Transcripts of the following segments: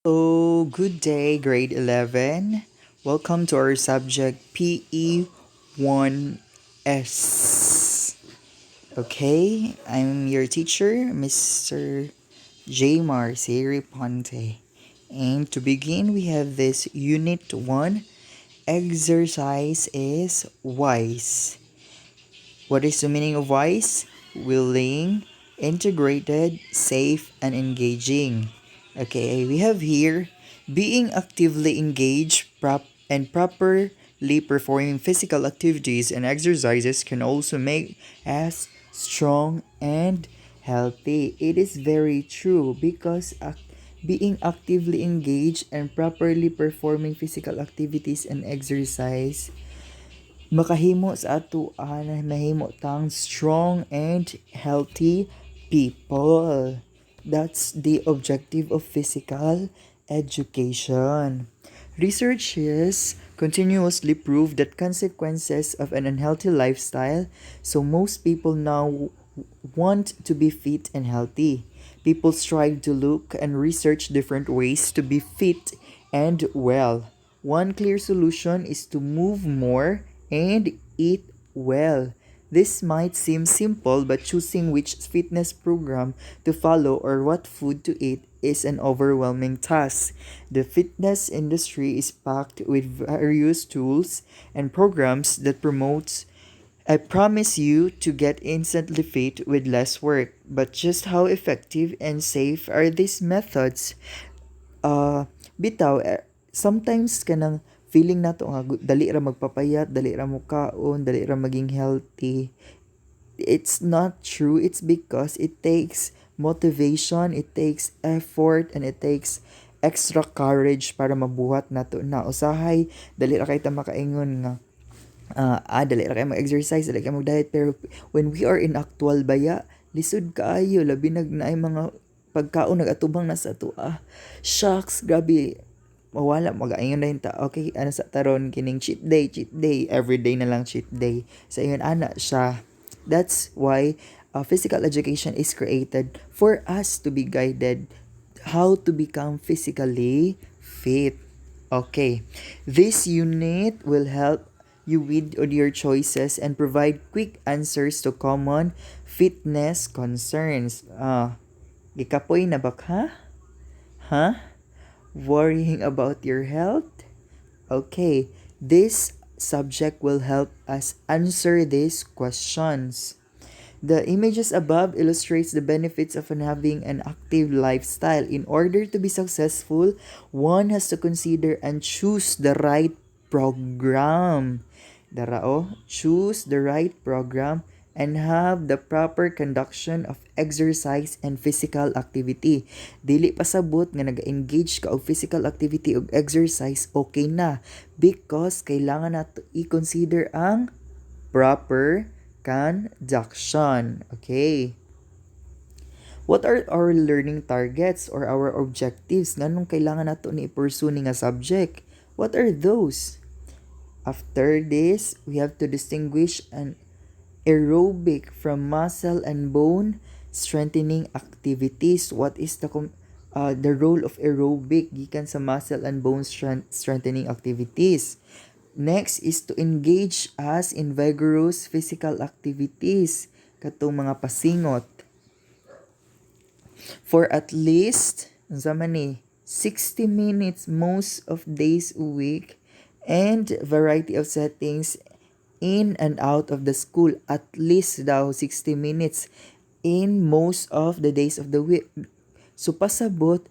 Oh, good day, grade 11. Welcome to our subject PE 1S. Okay, I'm your teacher, Mr. Jaymar Reponte. And to begin, we have this Unit 1. Exercise is wise. What is the meaning of wise? Willing, integrated, safe, and engaging. Okay, we have here being actively engaged and properly performing physical activities and exercises can also make us strong and healthy. It is very true because being actively engaged and properly performing physical activities and exercise makahimo sa ato na mahimo tang strong and healthy people. That's the objective of physical education. Researchers continuously prove that consequences of an unhealthy lifestyle, so most people now want to be fit and healthy. People strive to look and research different ways to be fit and well. One clear solution is to move more and eat well. This might seem simple, but choosing which fitness program to follow or what food to eat is an overwhelming task. The fitness industry is packed with various tools and programs that promotes I promise you to get instantly fit with less work. But just how effective and safe are these methods? Bitaw, sometimes kanang feeling nato nga dali ra magpapayat, dali ra mo kaon, dali ra maging healthy. It's not true. It's because it takes motivation, it takes effort, and it takes extra courage para mabuhat nato na usahay dali ra kay ta makaingon nga dali ra kayo mag-exercise, dali kayo mag-diet. Pero when we are in actual baya, lisod kaayo, labi naay mga pagkaon nagatubang na sa ato. Shucks, grabe. Mawala, mag-ayon na yun ta. Okay, ano sa taron, kining cheat day. Everyday na lang cheat day. Sa iyon, ana siya. That's why physical education is created for us to be guided how to become physically fit. Okay, this unit will help you with your choices and provide quick answers to common fitness concerns. Gikapoy na ba ka? Huh? Worrying about your health? Okay, this subject will help us answer these questions. The images above illustrates the benefits of having an active lifestyle. In order to be successful, one has to consider and choose the right program. Choose the right program and have the proper conduction of exercise and physical activity. Dili pasabot nga nag-engage ka og physical activity og exercise, okay na. Because kailangan nato i-consider ang proper conduction. Okay. What are our learning targets or our objectives? Nganong kailangan nato ni i-pursue ni nga subject? What are those? After this, we have to distinguish an aerobic from muscle and bone strengthening activities. What is the role of aerobic gikan sa muscle and bone strengthening activities? Next is to engage us in vigorous physical activities katong mga pasingot for at least 60 minutes most of days a week and variety of settings in and out of the school. At least daw 60 minutes in most of the days of the week. So pasabot,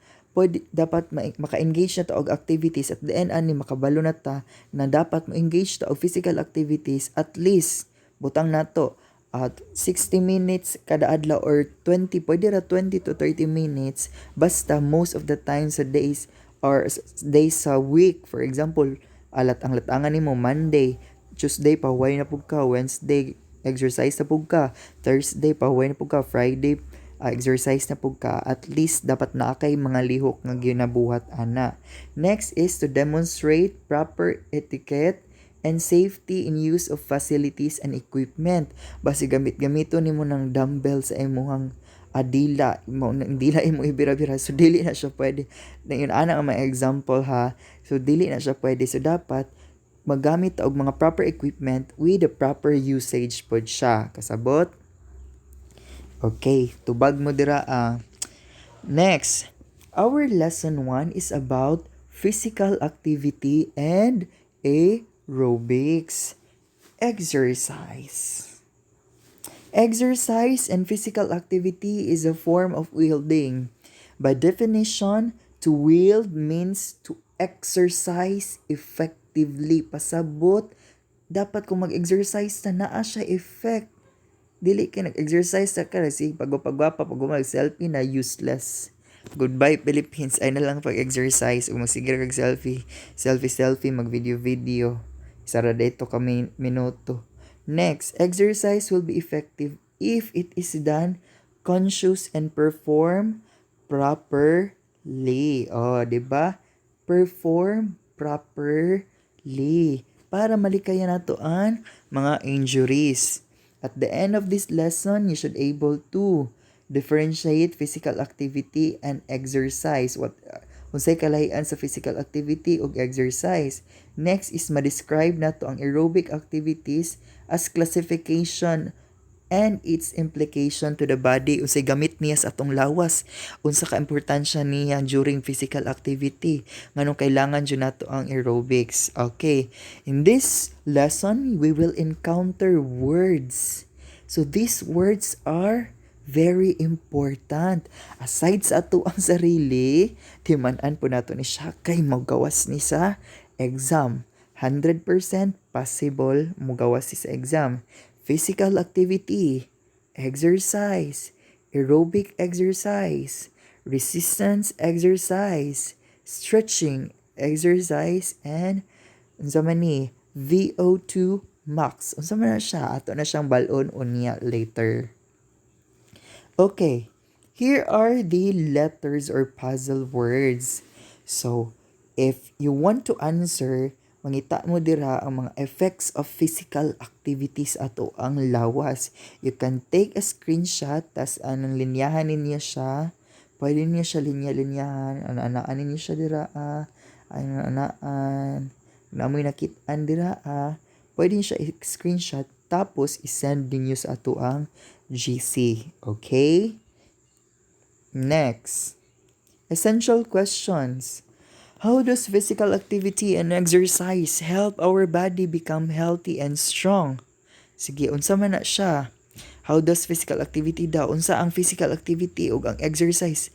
dapat maka-engage na ta og activities at the end ani makabalo na ta na dapat mo-engage ta og physical activities at least butang nato at 60 minutes kada adlaw or 20 pwede ra 20 to 30 minutes basta most of the time sa days or days sa week. For example, latangan nimo Monday, Tuesday pahuway na pud ka, Wednesday exercise na pud ka, Thursday pahuway na pud ka, Friday exercise na pud ka. At least dapat na kay mga lihok nga ginabuhat ana. Next is to demonstrate proper etiquette and safety in use of facilities and equipment. Basi gamit-gamito nimo ng dumbbell sa imong dila mo dila imo ibira-bira, so dili na siya pwede. Yun ana ang mga example ha, so dili na siya pwede, so dapat magamit og mga proper equipment with the proper usage pod siya, kasabot. Okay, tubag mo dira. Next, our lesson 1 is about physical activity and aerobics. Exercise. Exercise and physical activity is a form of wielding. By definition, to wield means to exercise effectively. Pasabot, dapat kung mag-exercise na naa siya effect. Dili ka nag-exercise na ka, kasi pagwapa, pag mag-selfie na useless. Goodbye Philippines, ay na lang pag-exercise, o magsigir kag selfie, mag-video. Sara dito kami minuto. Next, exercise will be effective if it is done conscious and perform properly. Oh, 'di ba? Perform properly para malikayan nato ang mga injuries. At the end of this lesson, you should able to differentiate physical activity and exercise. Unsay kalahian sa physical activity ug exercise. Next is ma-describe nato ang aerobic activities as classification and its implication to the body. Unsay gamit niya sa atong lawas, unsa ka importansya niya during physical activity, nganong kailangan jud nato ang aerobics. Okay, in this lesson we will encounter words, so these words are very important. Aside sa ato ang sarili, timan-an po nato ni siya kay magawas ni sa exam. 100% possible mugawas sa exam. Physical activity, exercise, aerobic exercise, resistance exercise, stretching exercise, and unsa man ni VO2 max. Unsa man na siya, ato na siyang balon unya later. Okay, here are the letters or puzzle words. So, if you want to answer, mangita mo dira ang mga effects of physical activities ato ang lawas. You can take a screenshot, tas anong linyahan ninyo siya. Pwede niyo siya linya-linyahan. Anaan ninyo siya dira. Anaan. Namoy nakitaan dira. Pwede niyo siya screenshot, tapos isend ninyo sa ato ang GC. Okay? Next. Essential questions. How does physical activity and exercise help our body become healthy and strong? Sige, unsa man na siya? How does physical activity daw? Unsa ang physical activity ug ang exercise?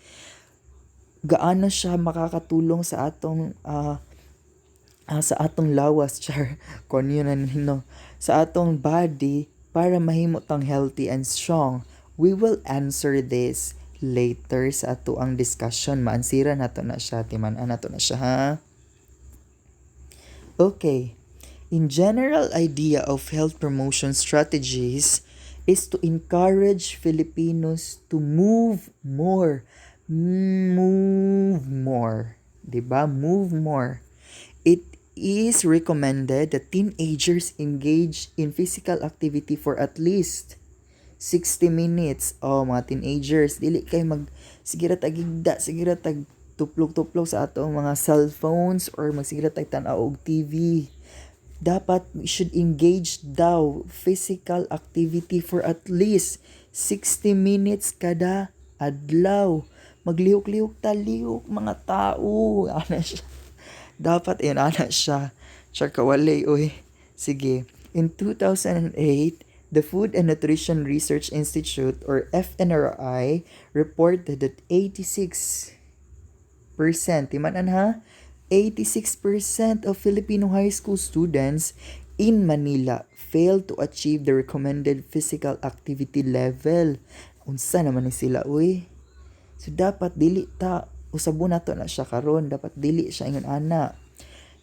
Gaano siya makakatulong sa atong lawas, char, kung yun na sa atong body para mahimo tang healthy and strong? We will answer this later sa ato ang discussion. Maansira nato na siya, timan-an nato na siya ha. Okay. In general idea of health promotion strategies is to encourage Filipinos to move more. Move more. 'Di ba? Move more. It is recommended that teenagers engage in physical activity for at least 60 minutes. Oh, mga teenagers, dili kay sigira tagigda, sigira tag tuplog-tuplog sa atong mga cellphones or magsigira tag tan-aw og TV. Dapat we should engage daw physical activity for at least 60 minutes kada adlaw. Maglihok-lihok talihok mga tao. Ana siya. Dapat yan ana siya. Char kawalay oy. Sige. In 2008, the Food and Nutrition Research Institute or FNRI reported that 86%, timanan ha, 86% of Filipino high school students in Manila failed to achieve the recommended physical activity level. Unsa naman ni sila uy? So dapat dili ta usabon nato na siya karon, dapat dili siya ingon ana.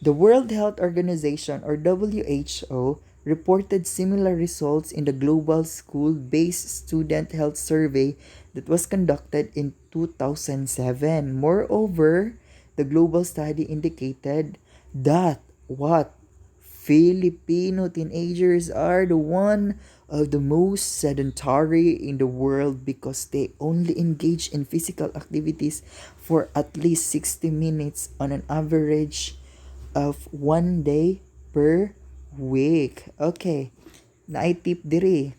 The World Health Organization or WHO reported similar results in the global school-based student health survey that was conducted in 2007. Moreover, the global study indicated that Filipino teenagers are the one of the most sedentary in the world because they only engage in physical activities for at least 60 minutes on an average of 1 day per week. Okay, naitip diri.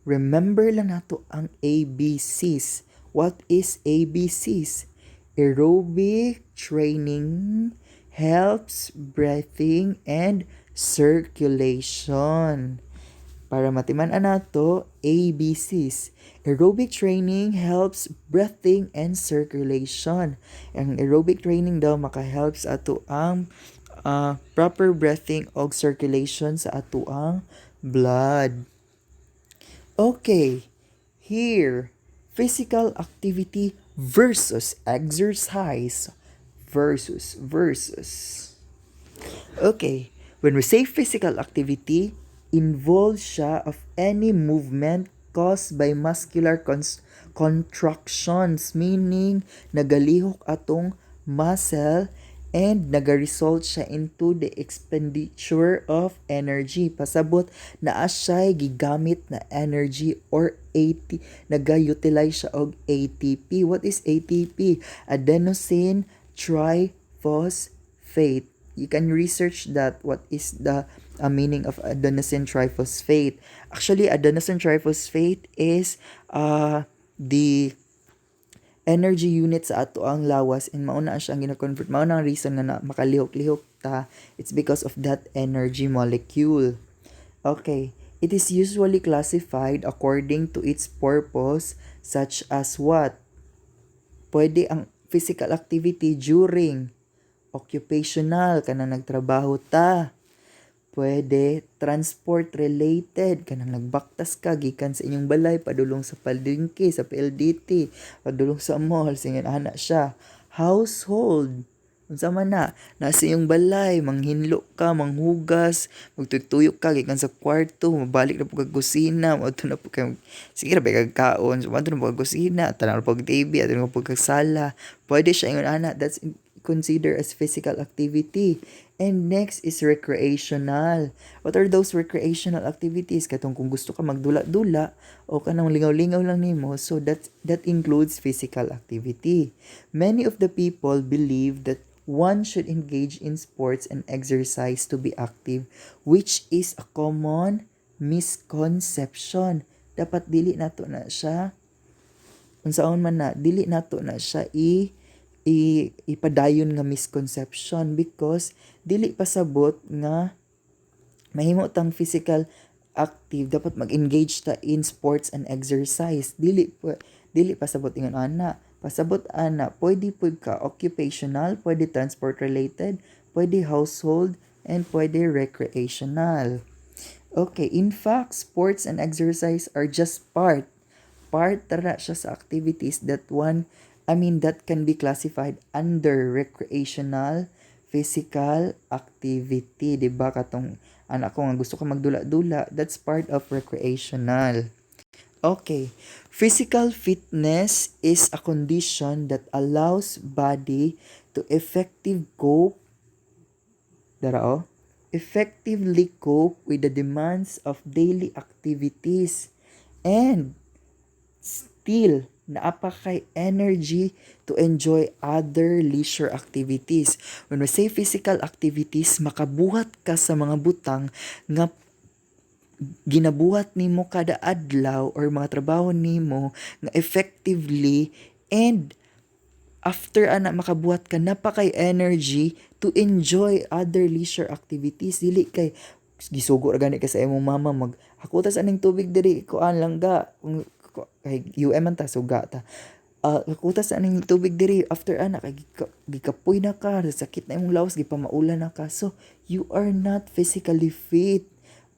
Remember lang nato ang ABCs. What is ABCs? Aerobic training helps breathing and circulation. Para matiman-an nato, ABCs. Aerobic training helps breathing and circulation. Ang aerobic training daw maka-helps ato ang proper breathing o circulation sa ato ang blood. Okay, here, physical activity versus exercise versus. Okay, when we say physical activity, involves siya of any movement caused by muscular contractions, meaning nagalihok atong muscle and nagaresult siya into the expenditure of energy. Pasabot na siya gigamit na energy or naga-utilize siya og ATP. What is ATP? Adenosine triphosphate. You can research that. What is the meaning of adenosine triphosphate? Actually, adenosine triphosphate is the energy unit sa ato ang lawas, and mauna siya ang gina-convert. Mauna ang reason nga na makalihok-lihok ta. It's because of that energy molecule. Okay. It is usually classified according to its purpose, such as what? Pwede ang physical activity during occupational, kanang nagtrabaho ta. Pwede transport-related, kanang nagbaktas ka, gikan sa inyong balay, padulong sa palengke, sa PLDT, padulong sa mall, singin anak siya. Household, unsa man na, nasa iyong balay, manghinlo ka, manghugas, magtuyok ka, gikan sa kwarto, mabalik na po kag kusina, mato na po kag, sige na ba kagkaon, so mato na po kag kusina, tanang na po kag TV, ato na po kag sala. Pwede siya ingon anak, that's considered as physical activity. And next is recreational. What are those recreational activities? Katong kung gusto ka magdula-dula o kanang lingaw-lingaw lang nimo, so that includes physical activity. Many of the people believe that one should engage in sports and exercise to be active, which is a common misconception. Dapat dili nato na siya unsaon man na, dili nato na siya ipadayon nga misconception, because dili pasabot nga mahimo tang physical active, dapat mag-engage ta in sports and exercise. Dili pasabot ingon ana. Pasabot ana, pwede pud ka occupational, pwede transport related, pwede household, and pwede recreational. Okay, in fact, sports and exercise are just part tara siya sa activities that can be classified under recreational physical activity. Diba katong anak ko nga gusto ka magdula-dula, that's part of recreational. Okay, physical fitness is a condition that allows body to effectively cope with the demands of daily activities and still naapakay energy to enjoy other leisure activities. When we say physical activities, makabuhat ka sa mga butang nga ginabuhat nimo kada adlaw or mga trabaho nimo nga effectively, and after ana makabuhat ka, napakay energy to enjoy other leisure activities. Dili kay gisugo ra gani ka sa imong mama maghakutas aning tubig diri kuan lang ga kay UM man ta suga ta. Hakutas aning tubig diri, after ana kay gikapoy na ka, sakit na imong lawas, gipamaulan na ka. So you are not physically fit.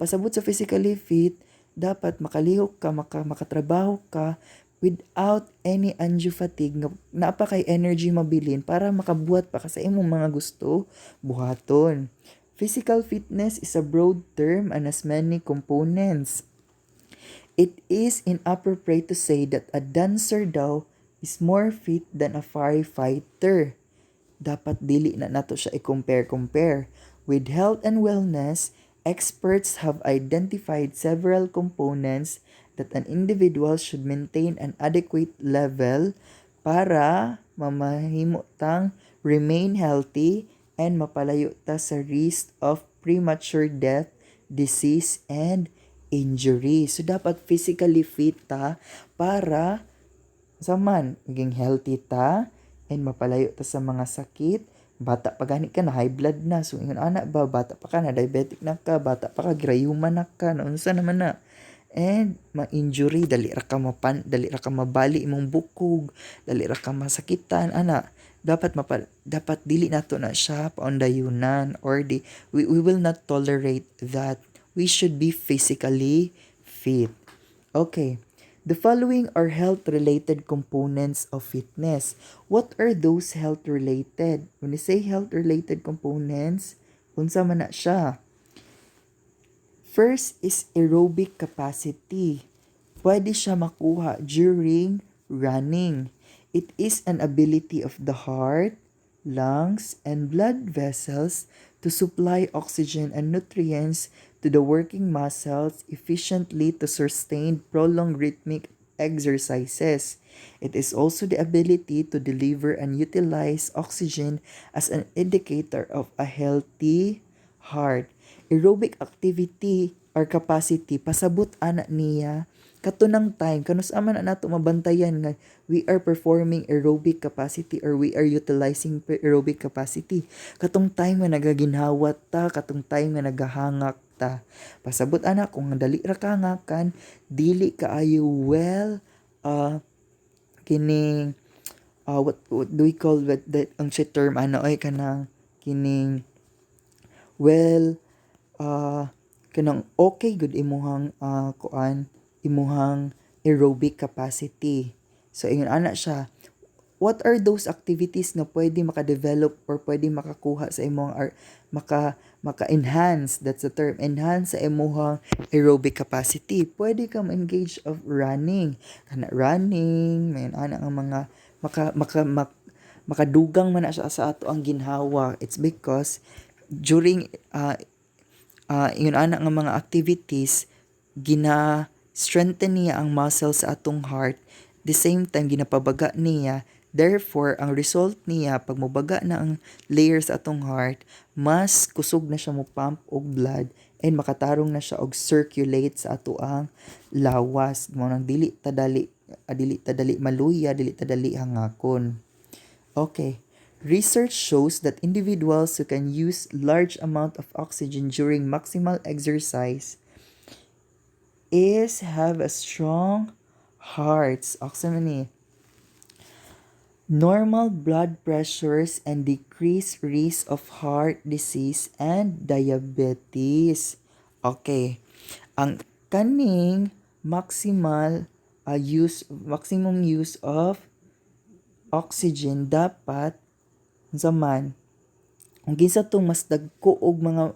Pasabot sa physically fit, dapat makalihok ka, makatrabaho ka without any undue fatigue, napakay energy mabilin para makabuhat pa ka sa imong mga gusto buhaton. Physical fitness is a broad term and has many components. It is inappropriate to say that a dancer daw is more fit than a firefighter. Dapat dili na nato siya i-compare. With health and wellness, Experts have identified several components that an individual should maintain an adequate level para mamahimo tang remain healthy and mapalayo ta sa risk of premature death, disease, and injury. So, dapat physically fit ta para maging healthy ta and mapalayo ta sa mga sakit. Bata pa gani ka na high blood na, so ingon anak ba, bata pa ka na diabetic na ka, bata pa ka grayuma na ka, naunsa naman na. And ma-injury, dali ra ka mabali imong bukog, dali ra ka masakitan ana. Dapat dili nato na siya paundayunan, or we will not tolerate that. We should be physically fit. Okay. The following are health-related components of fitness. What are those health-related? When you say health-related components, unsa man na siya? First is aerobic capacity. Pwede siya makuha during running. It is an ability of the heart, lungs, and blood vessels to supply oxygen and nutrients to the working muscles efficiently to sustain prolonged rhythmic exercises. It is also the ability to deliver and utilize oxygen as an indicator of a healthy heart. Aerobic activity or capacity, pasabot ana niya katunang time kanus aman na nato mabantayan nga we are performing aerobic capacity or we are utilizing aerobic capacity katong time nga nagaginhawat ta, katong time nga nagahangak ta. Pasabot ana kung dali ra ka hangakan, dili kaayo kining what do we call that ang si term ano ay kanang kining kanang okay good imuhang imuhang aerobic capacity. So ingon ana siya, what are those activities na pwede maka-develop or pwede makakuha sa imong maka-enhance, that's the term, enhance sa imong aerobic capacity? Pwede ka ma-engage of running. Kana running, may ana ang mga makadugang man na siya sa ato ang ginhawa. It's because during yun ana nga mga activities gina-strengthen niya ang muscles sa atong heart, the same time ginapabaga niya, therefore ang result niya pag mobaga na ang layers sa atong heart, mas kusog na siya mo pump og blood and makatarong na siya og circulate sa ato ang lawas mo nang dili ta dali maluya, dili ta dali hangakon. Okay. Research shows that individuals who can use large amount of oxygen during maximal exercise have a strong hearts, normal blood pressures, and decreased risk of heart disease and diabetes. Okay. Ang kaning maximum use of oxygen dapat zaman kung kinsa tong mas dagko og mga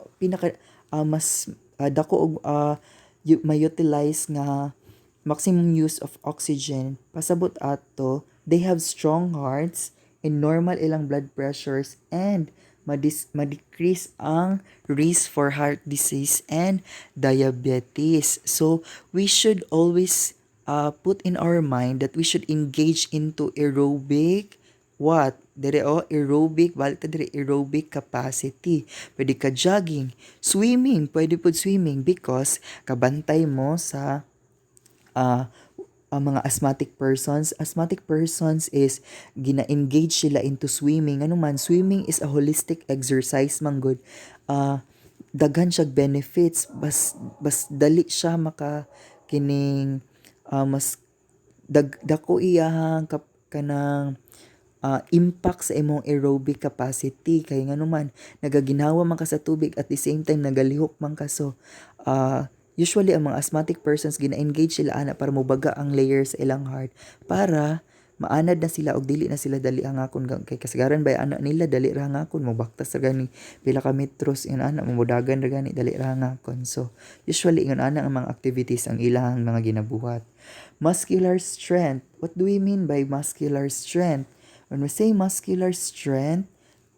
mas dako og may utilize nga maximum use of oxygen, pasabot ato they have strong hearts and normal ilang blood pressures and ma-decrease ang risk for heart disease and diabetes. So we should always put in our mind that we should engage into aerobic aerobic capacity. Pwede ka jogging, swimming, pwede po swimming because kabantay mo sa mga asthmatic persons. Asthmatic persons is gina-engage sila into swimming. Ano man, swimming is a holistic exercise manggod. Daghan siya benefits, bas dali siya maka kining mas dako iyahang kanang impact sa imong aerobic capacity kay nganuman nagaginhawa man ka sa tubig at the same time nagalihok man ka. So usually ang mga asthmatic persons gina-engage sila ana para mobaga ang layers sa ilang heart para maanad na sila og dili na sila dali hangakon kay kasagaran bay ana nila dali ra hangakon mobaktas ra gani pila ka metros ingon ana mamudagan ra gani dali ra hangakon. So usually ingon ana ang mga activities ang ilang mga ginabuhat. Muscular strength, what do we mean by muscular strength? When we say muscular strength,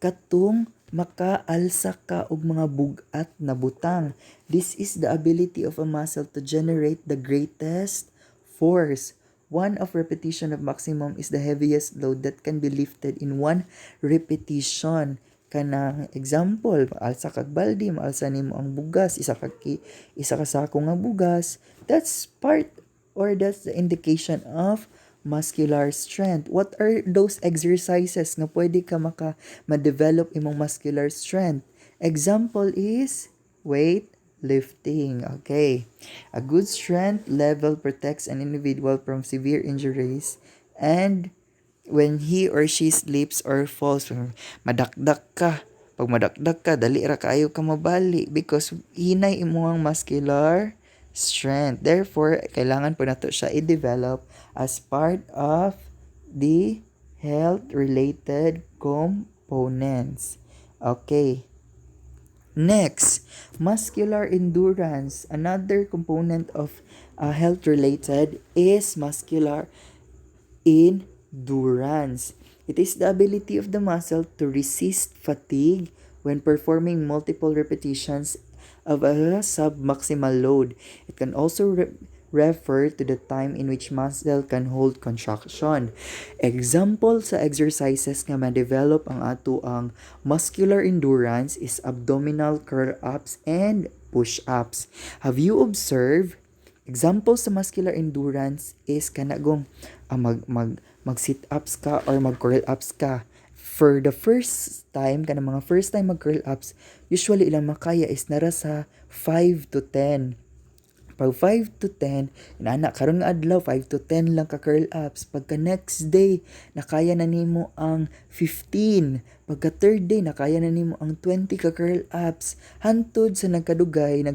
katong makaalsa ka og mga bugat na butang. This is the ability of a muscle to generate the greatest force. One of repetition of maximum is the heaviest load that can be lifted in one repetition. Kanang example, alsa kag balde, maalsa nimo ang bugas, isa ka sako nga bugas. That's part, or that's the indication of muscular strength. What are those exercises nga pwede ka ma-develop imong muscular strength? Example is weight lifting. Okay. A good strength level protects an individual from severe injuries, and when he or she slips or falls, madakdak ka. Pag madakdak ka, dali ra kaayo ka mabali because hinay imong muscular strength. Therefore, kailangan po nato siya i-develop as part of the health-related components. Okay. Next, muscular endurance. Another component of health-related is muscular endurance. It is the ability of the muscle to resist fatigue when performing multiple repetitions of a submaximal load. It can also refer to the time in which muscle can hold contraction. Example sa exercises nga ma-develop ang ato ang muscular endurance is abdominal curl-ups and push-ups. Have you observed? Example sa muscular endurance is kanagong mag sit-ups ka or mag curl-ups ka. For the first time, mga first time mag curl-ups, usually ilang makaya is nara sa 5 to 10. Pag 5 to 10, inana karon nga adlaw 5 to 10 lang ka curl ups. Pagka next day, nakaya na nimo ang 15. Pagka third day, nakaya na nimo ang 20 ka curl ups. Hantod sa nagkadugay,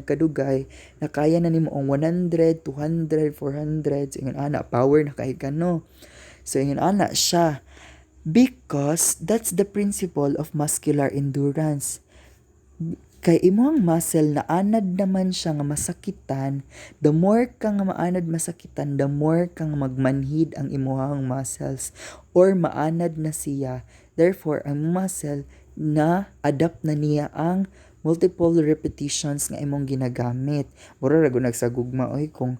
nakaya na nimo ang 100, 200, 400. So, ingon ana power na kay kano. So ingon ana siya because that's the principle of muscular endurance. Kay imong muscle na anad naman siya nga masakitan, the more ka nga maanad masakitan, the more kang magmanhid ang imong muscles or maanad na siya. Therefore, ang muscle na adapt na niya ang multiple repetitions nga imong ginagamit. Mura ra gud nagsagugma oy kung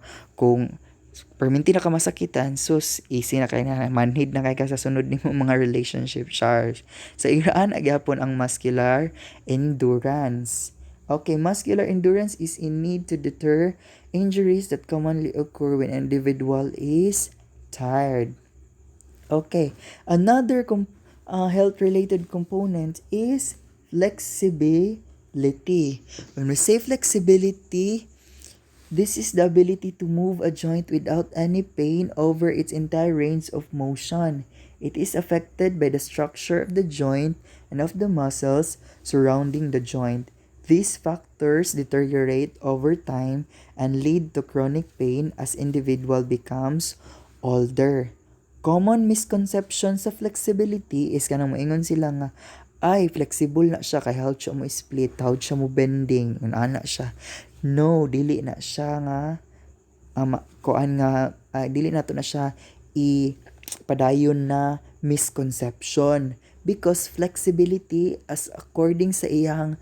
perminti na ka masakitan, sus easy na kay na manhid na kay ka sa sunod nimo mga relationship charge. So iraan agyapon ang muscular endurance. Okay, muscular endurance is in need to deter injuries that commonly occur when an individual is tired. Okay, another health-related component is flexibility. When we say flexibility, this is the ability to move a joint without any pain over its entire range of motion. It is affected by the structure of the joint and of the muscles surrounding the joint. These factors deteriorate over time and lead to chronic pain as individual becomes older. Common misconceptions of flexibility is kanang moingon sila nga ay flexible na siya kay how siya mo split, how siya mo bending, ana siya. No, dili na siya nga dili na to na siya padayon na misconception because flexibility as according sa iyang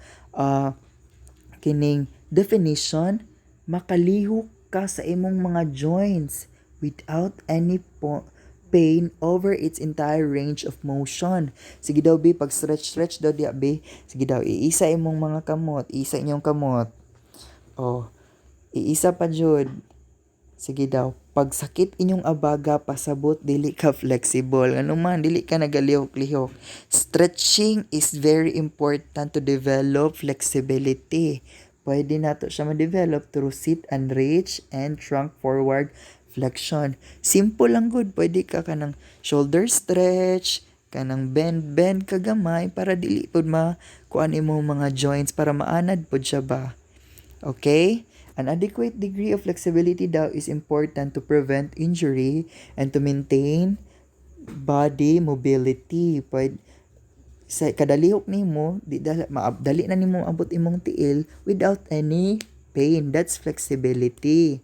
kining definition, makalihok ka sa imong mga joints without any pain over its entire range of motion. Sige daw bi, pag stretch daw diya bi, sige daw iisa imong mga kamot, isa inyong kamot. Oh, iisa pa jud. Sige daw, pag sakit inyong abaga pasabot dili ka flexible. Ano man dili ka nagalihok-lihok. Stretching is very important to develop flexibility. Pwede nato siya ma-develop through sit and reach and trunk forward flexion. Simple lang good. Pwede ka kanang shoulder stretch, kanang bend ka gamay para dili pud kuan imo mga joints para maanad pud siya ba. Okay? An adequate degree of flexibility daw is important to prevent injury and to maintain body mobility. Pwede sa kadalihok nimo, dali na nimo abot imong tiil without any pain. That's flexibility.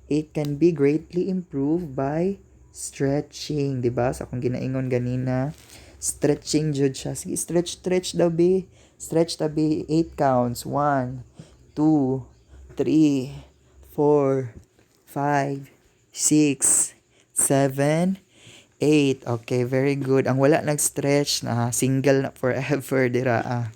It can be greatly improved by stretching, 'di ba? Sa akong ginaingon ganina. stretching jud siya. Sige, stretch daw be. Stretch tabi 8 counts. 1, 2, 3, 4, 5, 6, 7, 8. Okay, very good. Ang wala nag-stretch na single na forever dira.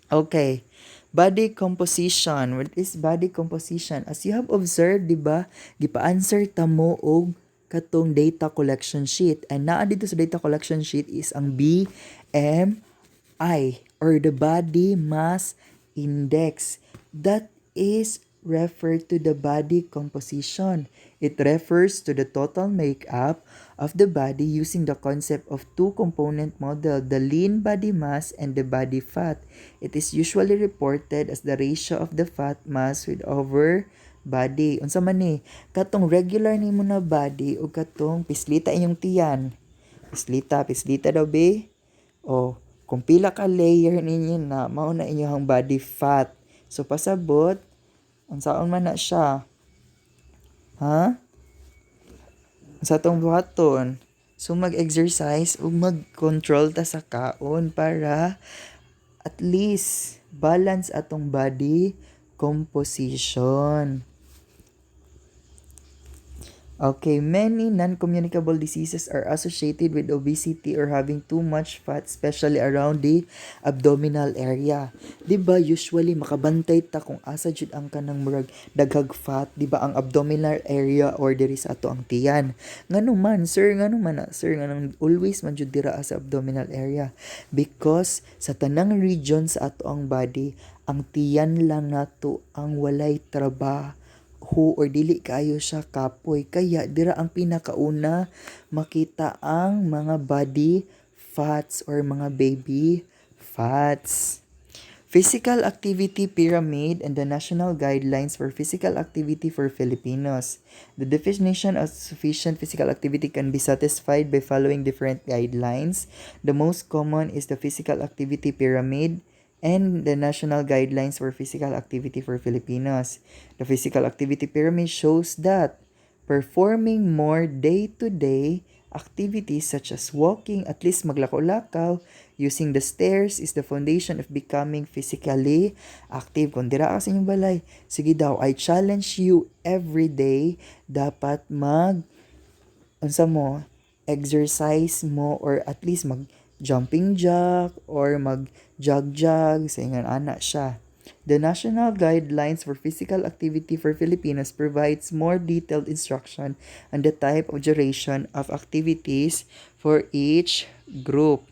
Okay. Body composition. What is body composition? As you have observed, di ba, gipa-answer ta mo og katong data collection sheet. And naa dito sa data collection sheet is ang BMI or the body mass index. That is referred to the body composition. It refers to the total makeup of the body using the concept of two-component model, the lean body mass and the body fat. It is usually reported as the ratio of the fat mass with over body. Unsa man ni? Katong regular nimo na body o katong pislita inyong tiyan. Pislita daw be. O kung pila ka layer ninyo na mao na inyong body fat. So pasabot unsaon man na siya? Ha? Sa atong buhaton. So mag-exercise ug mag-control ta sa kaon para at least balance atong body composition. Okay, many non-communicable diseases are associated with obesity or having too much fat, especially around the abdominal area. Diba, usually makabantay ta kung asa jud ang kanang murag daghag fat, diba ang abdominal area or diri sa ato ang tiyan. Ngano man nang always man jud dira sa abdominal area because sa tanang region sa ato ang body, ang tiyan lang nato ang walay trabaho or dili kayo siya kapoy. Kaya dira ang pinakauna makita ang mga body fats or mga baby fats. Physical Activity Pyramid and the National Guidelines for Physical Activity for Filipinos. The definition of sufficient physical activity can be satisfied by following different guidelines. The most common is the Physical Activity Pyramid and the National Guidelines for Physical Activity for Filipinos. The Physical Activity Pyramid shows that performing more day-to-day activities such as walking, at least maglakaw-lakaw, using the stairs is the foundation of becoming physically active. Kung dira ka sa inyong balay, sige daw, I challenge you every day, dapat exercise mo or at least jumping jack or jog sa ingon ana siya. The National Guidelines for Physical Activity for Filipinos provides more detailed instruction on the type of duration of activities for each group.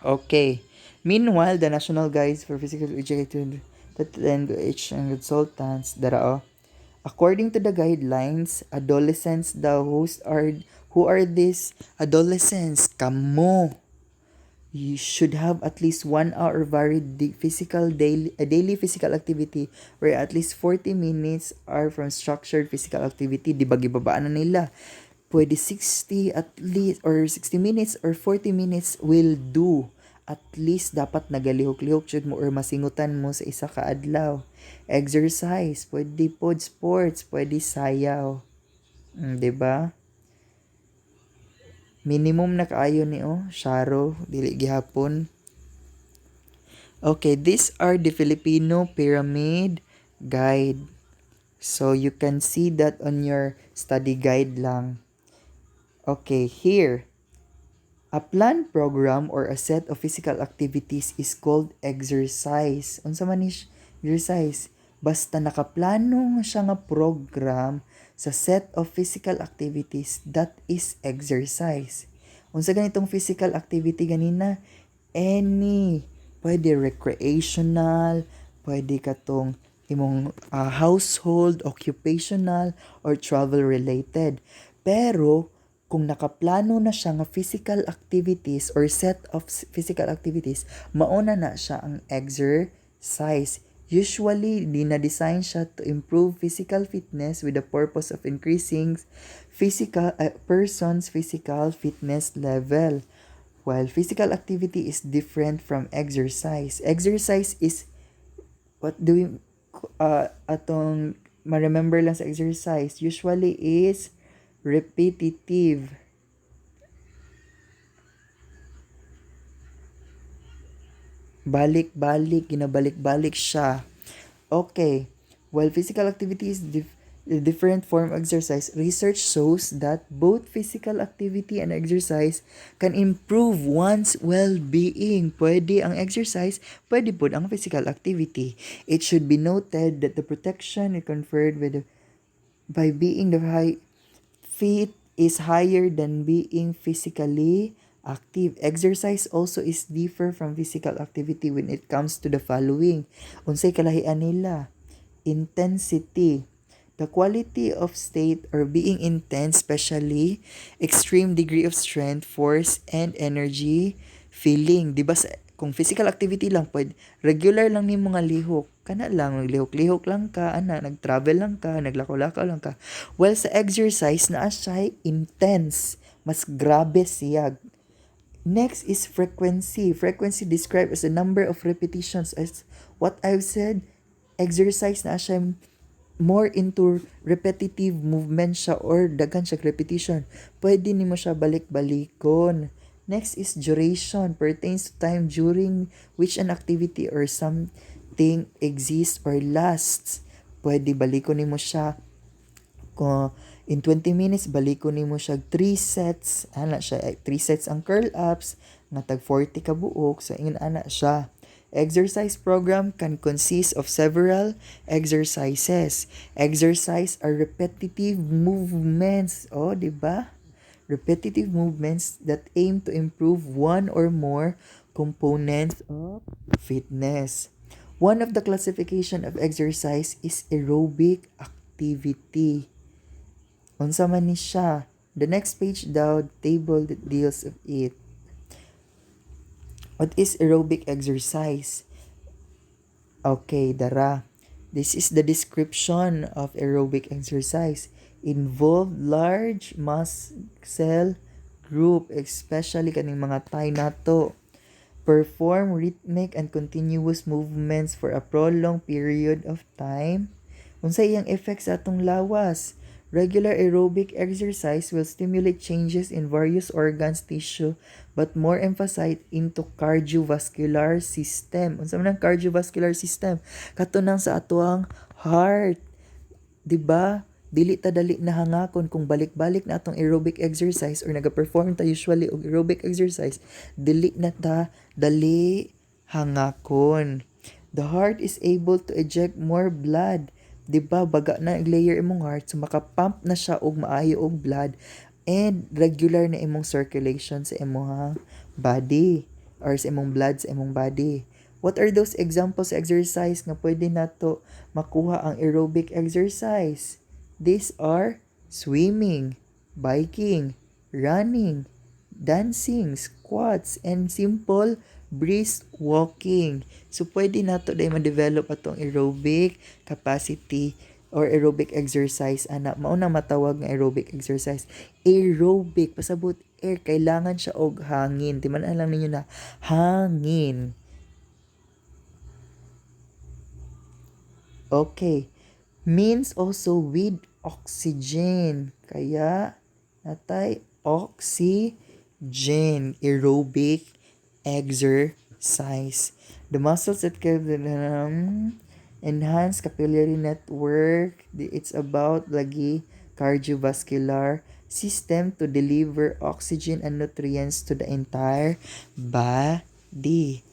Okay. Meanwhile, the National Guides for Physical Education and consultants according to the guidelines, adolescents who are these adolescents? Kamo. You should have at least 1 hour varied daily physical activity where at least 40 minutes are from structured physical activity. Di ba gibabaan na nila? Pwede 60 at least or 60 minutes or 40 minutes will do. At least dapat nagalihok-lihok jud mo or masingutan mo sa isa ka adlaw. Exercise, pwede pod sports, pwede sayaw. Di ba? Minimum na kaayo ni Sharo, dili gihapon. Okay, these are the Filipino Pyramid Guide. So you can see that on your study guide lang. Okay, here. A planned program or a set of physical activities is called exercise. Unsa man ni exercise? Basta nakaplano siya nga program sa set of physical activities, that is exercise. Unsa ganitong physical activity ganina? Any. Pwede recreational, pwede katong imong household, occupational, or travel-related. Pero, kung nakaplano na siya nga physical activities or set of physical activities, mauna na siya ang exercise. Usually, dina-design siya to improve physical fitness with the purpose of increasing person's physical fitness level. While physical activity is different from exercise. Exercise is atong ma-remember lang sa exercise, usually is repetitive. Balik-balik, ginabalik-balik siya. Okay. While physical activity is a different form of exercise, research shows that both physical activity and exercise can improve one's well-being. Pwede ang exercise, pwede po ang physical activity. It should be noted that the protection it conferred by being the fit is higher than being physically active. Exercise also is differ from physical activity when it comes to the following. Unsay kalahian nila? Intensity. The quality of state or being intense, especially extreme degree of strength, force, and energy, feeling. Di ba kung physical activity lang, pwede, regular lang ni mga lihok. Kana lang, naglihok-lihok lang ka, nag-travel lang ka, naglakaw-lakaw lang ka. Well, sa exercise, na siya intense. Mas grabe siya. Next is frequency. Frequency described as the number of repetitions. As what I've said, exercise na siya more into repetitive movement siya or daghan siya repetition. Pwede nimo siya balik-balikon. Next is duration. Pertains to time during which an activity or something exists or lasts. Pwede balikon nimo siya kung in 20 minutes, balikon nimo siya 3 sets. Ana siya, 3 sets ang curl-ups, nga tag 40 ka buok. So, ingon ana siya. Exercise program can consist of several exercises. Exercise are repetitive movements. Oh, di ba? Repetitive movements that aim to improve one or more components of fitness. One of the classification of exercise is aerobic activity. Unsa man ni siya? The next page daw, table that deals of it. What is aerobic exercise? Okay, dara. This is the description of aerobic exercise. Involve large muscle group, especially kaning mga thigh nato. Perform rhythmic and continuous movements for a prolonged period of time. Unsay iyang effects sa atong lawas? Regular aerobic exercise will stimulate changes in various organs, tissue, but more emphasized into cardiovascular system. Unsa man ang cardiovascular system? Katunang sa atuang heart. 'Di ba? Dili ta dali na hangakon kung balik-balik na atong aerobic exercise or naga-perform ta usually og aerobic exercise, dili na ta dali hangakon. The heart is able to eject more blood. 'Di ba baga na layer imong heart, so makapump na siya og maayo og blood and regular na imong circulation sa imong body or sa imong blood sa imong body. What are those examples of exercise nga pwede nato makuha ang aerobic exercise? These are swimming, biking, running, dancing, squats, and simple brisk walking. So, pwede nato dahil ma-develop atong aerobic capacity or aerobic exercise. Mauna matawag nga aerobic exercise. Aerobic, pasabot air, kailangan siya og hangin. Di man alam ninyo na hangin. Okay. Means also with oxygen. Kaya, natay oxygen. Aerobic exercise. The muscles that can enhance capillary network. It's about lagi cardiovascular system to deliver oxygen and nutrients to the entire body.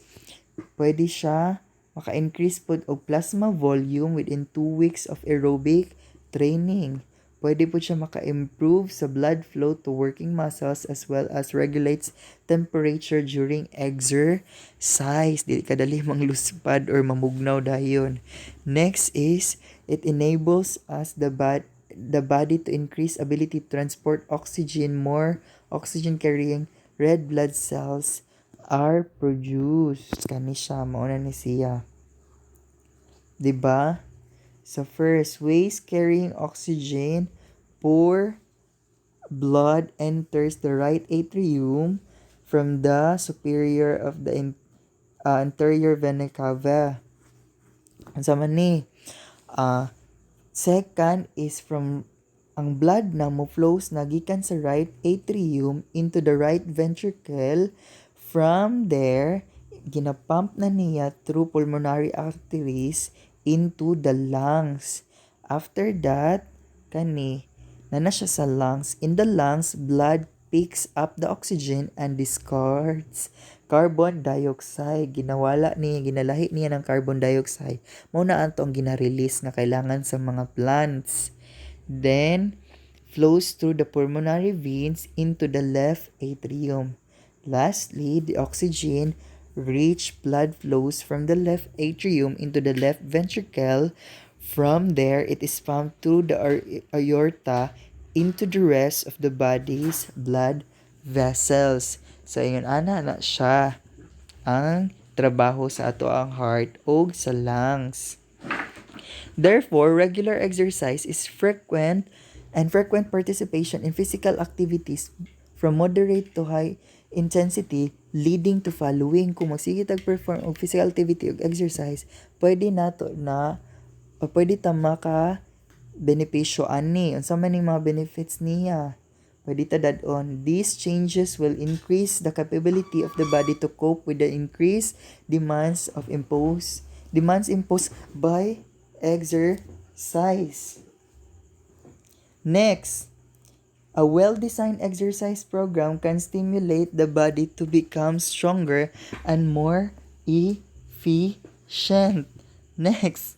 Pwede siya maka-increase pod og plasma volume within 2 weeks of aerobic training. Pwede po siya maka-improve sa blood flow to working muscles as well as regulates temperature during exercise. Dili kadali mangluspad or mamugnaw dayon. Next is, it enables us the body to increase ability to transport oxygen. More oxygen-carrying red blood cells are produced. Kani siya, mauna ni siya. Diba? So first, ways carrying oxygen, poor blood enters the right atrium from the superior of the anterior vena cava. Ang sama ni. Second is from ang blood na mo flows na gikan sa right atrium into the right ventricle. From there, ginapump na niya through pulmonary arteries into the lungs. After that, na siya sa lungs. In the lungs, blood picks up the oxygen and discards carbon dioxide. Ginalahi niya ng carbon dioxide. Muna ang gina-release na kailangan sa mga plants. Then, flows through the pulmonary veins into the left atrium. Lastly, the oxygen rich blood flows from the left atrium into the left ventricle. From there, it is pumped through the aorta into the rest of the body's blood vessels. So, yun na siya ang trabaho sa ato ang heart o sa lungs. Therefore, regular exercise is frequent participation in physical activities from moderate to high intensity leading to following. Kung magsige perform og physical activity og exercise, pwede ta maka benepisyo ani. Unsa man ning mga benefits niya? Pwede ta dadon. These changes will increase the capability of the body to cope with the increased demands imposed by exercise. Next, a well-designed exercise program can stimulate the body to become stronger and more efficient. Next,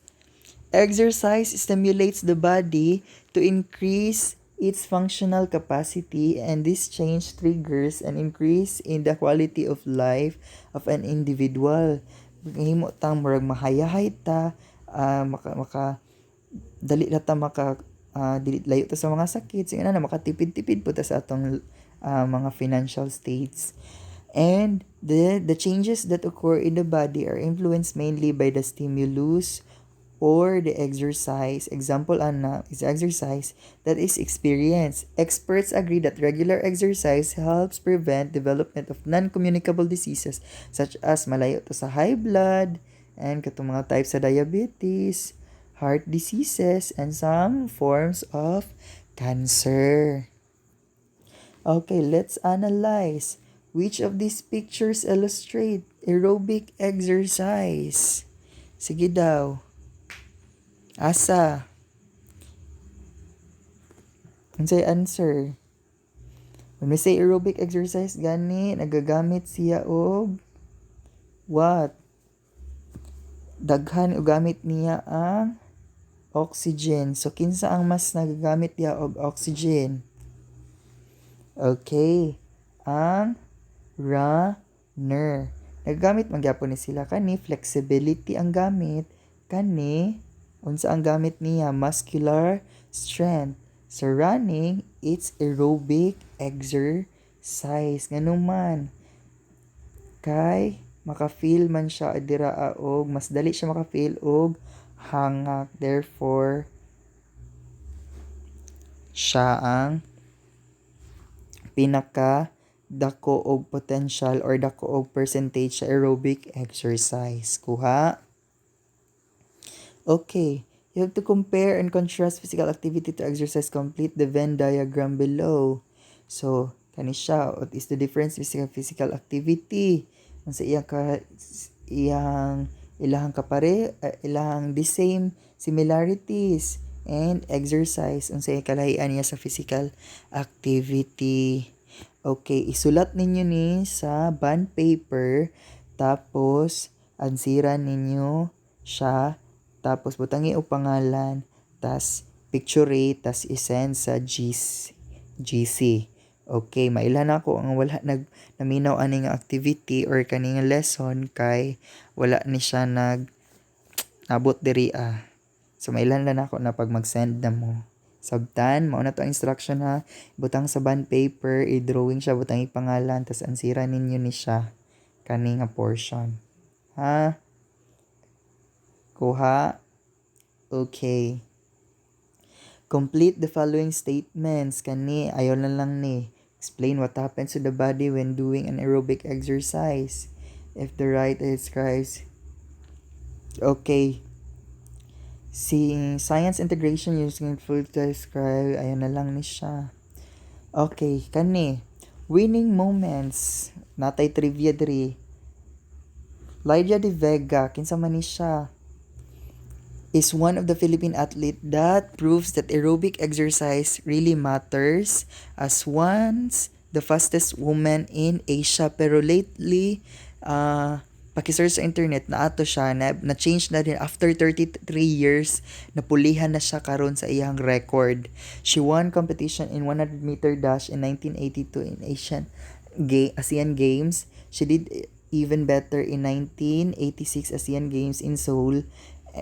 exercise stimulates the body to increase its functional capacity, and this change triggers an increase in the quality of life of an individual. Himo tang murag mahayahay ta, dali na ta dili layo ta sa mga sakit, sige na makatipid-tipid po ta sa atong mga financial states. And the changes that occur in the body are influenced mainly by the stimulus or the exercise. Example is exercise that is experienced. Experts agree that regular exercise helps prevent development of non-communicable diseases such as malayo to sa high blood and katong mga types sa diabetes, heart diseases, and some forms of cancer. Okay, let's analyze. Which of these pictures illustrate aerobic exercise? Sige daw. Asa? Unsay answer? When we say aerobic exercise, gani, nagagamit siya og what? Daghan o gamit niya ang oxygen. So, kinsa ang mas nagagamit niya og oxygen? Okay. Ang runner. Nagagamit man gyapon ni sila kani flexibility ang gamit, kani unsa ang gamit niya? Muscular strength. So, running, it's aerobic exercise. Ganun man. Kay, maka-feel man siya adira og mas dali siya maka-feel og hangak. Therefore, siya ang pinaka dako og potential or dako og percentage sa aerobic exercise. Kuha? Okay, you have to compare and contrast physical activity to exercise. Complete the Venn diagram below. So, kani siya, what is the difference between physical activity? Sa ilahang the same similarities, and exercise unsa kalahian niya sa physical activity. Okay, isulat ninyo ni sa bond paper, tapos ansiran ninyo siya, tapos butangi og pangalan, tas picture, tas isend sa GC. Okay, mailan ako ang wala naminaw ani nga activity or kaning lesson kay wala ni siya nabot diri So mailan lang ako na pag mag-send na mo. Sabtan, mao na to ang instruction ha. Butang sa bond paper, i-drawing siya, butang ipangalan, tas ansira ninyo ni siya kani nga portion. Ha? Kuha? Okay. Complete the following statements. Kani, ayaw na lang ni. Explain what happens to the body when doing an aerobic exercise. If the right describes. Okay. Science integration using food to describe. Ayaw na lang ni siya. Okay, kani. Winning moments. Natay trivia diri. Lydia De Vega, kinsa man ni siya, is one of the Philippine athlete that proves that aerobic exercise really matters as once the fastest woman in Asia. Pero lately, pakisearch sa internet na ato siya na change na din after 33 years, napulihan na siya karon sa iyang record. She won competition in 100 meter dash in 1982 in ASEAN Games. She did even better in 1986 ASEAN Games in Seoul,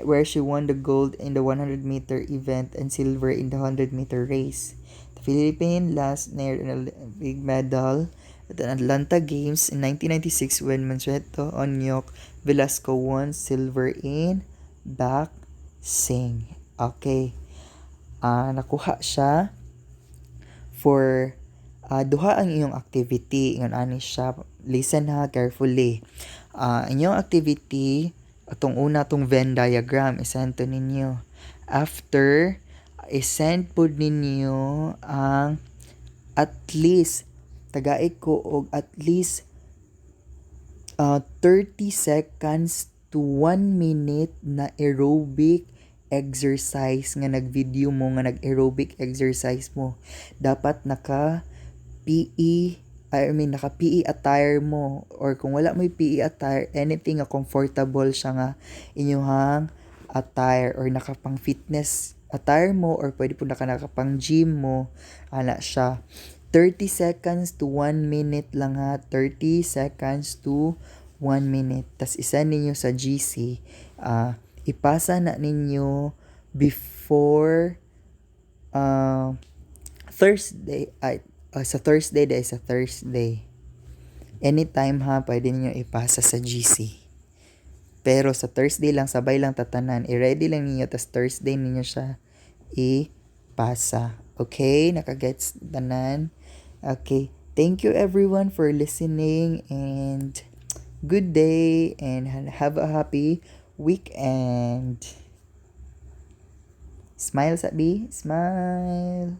where she won the gold in the 100 meter event and silver in the 100 meter race. The Philippines last near a big medal at the Atlanta Games in 1996 when Mansueto Onyok Velasco won silver in boxing. Okay. Nakuha siya for duha ang iyong activity. Ingon ani siya. Listen ha carefully. Inyong activity, atong una tong Venn diagram, isend to ninyo. After, isend po ninyo ang at least, tagay ko og at least 30 seconds to 1 minute na aerobic exercise nga nag-video mo, nga nag-aerobic exercise mo. Dapat naka PE attire mo, or kung wala mo PE attire, anything nga comfortable siya nga inyong attire, or nakapang fitness attire mo, or pwede po nakapang gym mo, ana siya. 30 seconds to 1 minute lang ha. 30 seconds to 1 minute. Tas isa ninyo sa GC. Ipasa na ninyo before Thursday. Sa Thursday. Anytime ha, pwede ninyo ipasa sa GC. Pero sa Thursday lang, sabay lang tatanan. I-ready lang ninyo, tas Thursday ninyo siya ipasa. Okay? Nakagets tanan? Okay. Thank you everyone for listening, and good day, and have a happy weekend. Smile, Sabi. Smile.